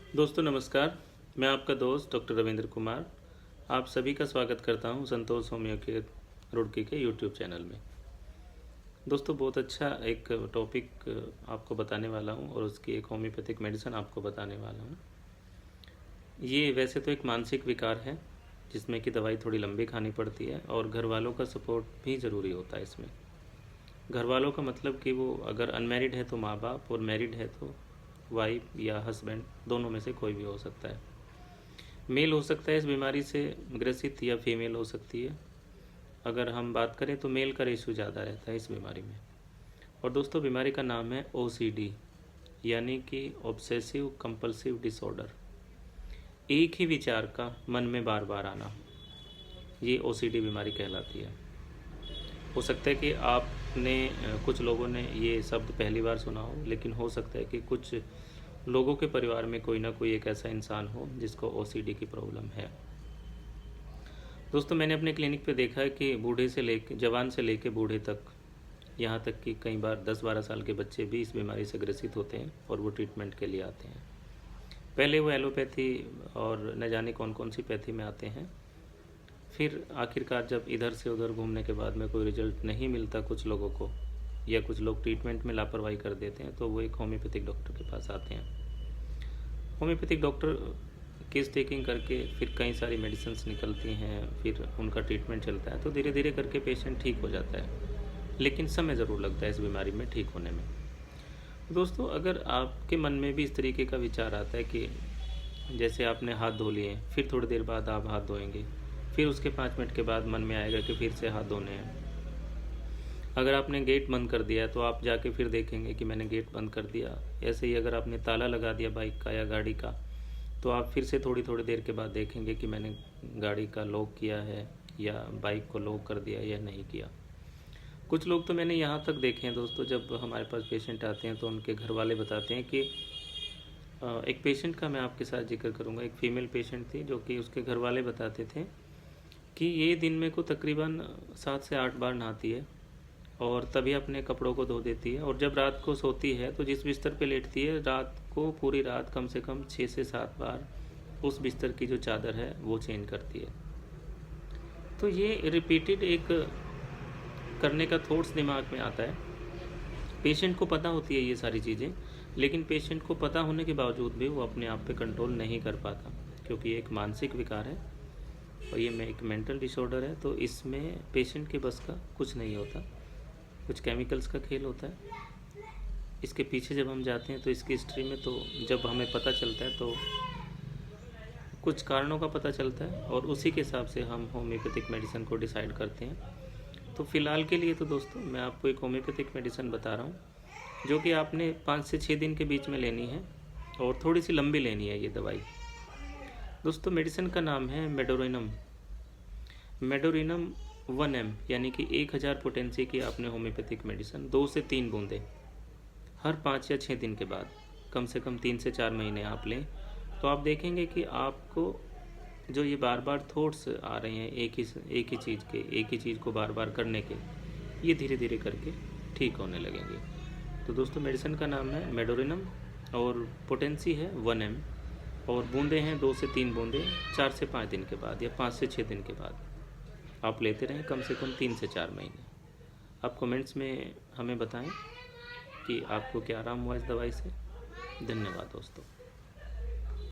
दोस्तों नमस्कार। मैं आपका दोस्त डॉक्टर रविंद्र कुमार आप सभी का स्वागत करता हूं संतोष होम्यो केयर रुड़की के यूट्यूब चैनल में। दोस्तों बहुत अच्छा एक टॉपिक आपको बताने वाला हूं और उसकी एक होम्योपैथिक मेडिसिन आपको बताने वाला हूं। ये वैसे तो एक मानसिक विकार है जिसमें कि दवाई थोड़ी लंबी खानी पड़ती है और घर वालों का सपोर्ट भी ज़रूरी होता है इसमें। घर वालों का मतलब कि वो अगर अनमैरिड है तो माँ बाप और मैरिड है तो वाइफ या हस्बैंड, दोनों में से कोई भी हो सकता है। मेल हो सकता है इस बीमारी से ग्रसित या फीमेल हो सकती है। अगर हम बात करें तो मेल का रेशो ज़्यादा रहता है इस बीमारी में। और दोस्तों बीमारी का नाम है OCD यानी कि ऑब्सेसिव कंपल्सिव डिसऑर्डर। एक ही विचार का मन में बार बार आना, ये OCD बीमारी कहलाती है। हो सकता है कि आपने कुछ लोगों ने ये शब्द पहली बार सुना हो, लेकिन हो सकता है कि कुछ लोगों के परिवार में कोई ना कोई एक ऐसा इंसान हो जिसको OCD की प्रॉब्लम है। दोस्तों मैंने अपने क्लिनिक पे देखा है कि बूढ़े से लेके जवान से लेके बूढ़े तक, यहाँ तक कि कई बार 10-12 साल के बच्चे भी इस बीमारी से ग्रसित होते हैं और वो ट्रीटमेंट के लिए आते हैं। पहले वो एलोपैथी और न जाने कौन कौन सी पैथी में आते हैं, फिर आखिरकार जब इधर से उधर घूमने के बाद में कोई रिजल्ट नहीं मिलता कुछ लोगों को, या कुछ लोग ट्रीटमेंट में लापरवाही कर देते हैं, तो वो एक होम्योपैथिक डॉक्टर के पास आते हैं। होम्योपैथिक डॉक्टर केस टेकिंग करके फिर कई सारी मेडिसिन्स निकलती हैं, फिर उनका ट्रीटमेंट चलता है, तो धीरे धीरे करके पेशेंट ठीक हो जाता है, लेकिन समय ज़रूर लगता है इस बीमारी में ठीक होने में। दोस्तों अगर आपके मन में भी इस तरीके का विचार आता है कि जैसे आपने हाथ धो लिए, फिर थोड़ी देर बाद आप हाथ धोएंगे, फिर उसके 5 मिनट के बाद मन में आएगा कि फिर से हाथ धोने हैं। अगर आपने गेट बंद कर दिया है तो आप जाके फिर देखेंगे कि मैंने गेट बंद कर दिया। ऐसे ही अगर आपने ताला लगा दिया बाइक का या गाड़ी का, तो आप फिर से थोड़ी थोड़ी देर के बाद देखेंगे कि मैंने गाड़ी का लॉक किया है या बाइक को लॉक कर दिया या नहीं किया। कुछ लोग तो मैंने यहाँ तक देखे हैं दोस्तों, जब हमारे पास पेशेंट आते हैं तो उनके घर वाले बताते हैं कि एक पेशेंट का मैं आपके साथ जिक्र करूँगा। एक फ़ीमेल पेशेंट थी जो कि उसके घर वाले बताते थे कि ये दिन में को तकरीबन 7 से 8 बार नहाती है और तभी अपने कपड़ों को धो देती है, और जब रात को सोती है तो जिस बिस्तर पे लेटती है रात को पूरी रात कम से कम 6 से 7 बार उस बिस्तर की जो चादर है वो चेंज करती है। तो ये रिपीटेड एक करने का थॉट्स दिमाग में आता है। पेशेंट को पता होती है ये सारी चीज़ें, लेकिन पेशेंट को पता होने के बावजूद भी वो अपने आप पे कंट्रोल नहीं कर पाता, क्योंकि ये एक मानसिक विकार है और ये एक मेंटल डिसऑर्डर है। तो इसमें पेशेंट के बस का कुछ नहीं होता, कुछ केमिकल्स का खेल होता है। इसके पीछे जब हम जाते हैं तो इसकी हिस्ट्री में तो जब हमें पता चलता है तो कुछ कारणों का पता चलता है और उसी के हिसाब से हम होम्योपैथिक मेडिसिन को डिसाइड करते हैं। तो फ़िलहाल के लिए तो दोस्तों मैं आपको एक होम्योपैथिक मेडिसिन बता रहा हूँ जो कि आपने 5 से 6 दिन के बीच में लेनी है और थोड़ी सी लंबी लेनी है ये दवाई। दोस्तों मेडिसिन का नाम है मेडोरिनम। मेडोरिनम 1 ml यानी कि 1000 पोटेंसी की आपने होम्योपैथिक मेडिसिन 2 से 3 बूंदें हर 5 या 6 दिन के बाद कम से कम 3 से 4 महीने आप लें, तो आप देखेंगे कि आपको जो ये बार बार थॉट्स आ रहे हैं एक ही चीज़ को बार बार करने के, ये धीरे धीरे करके ठीक होने लगेंगे। तो दोस्तों मेडिसिन का नाम है मेडोरिनम और पोटेंसी है 1 ml और बूंदें हैं 2 से 3 बूंदें 4 से 5 दिन के बाद या 5 से 6 दिन के बाद आप लेते रहें कम से कम 3 से 4 महीने। आप कमेंट्स में हमें बताएं कि आपको क्या आराम हुआ इस दवाई से। धन्यवाद दोस्तों।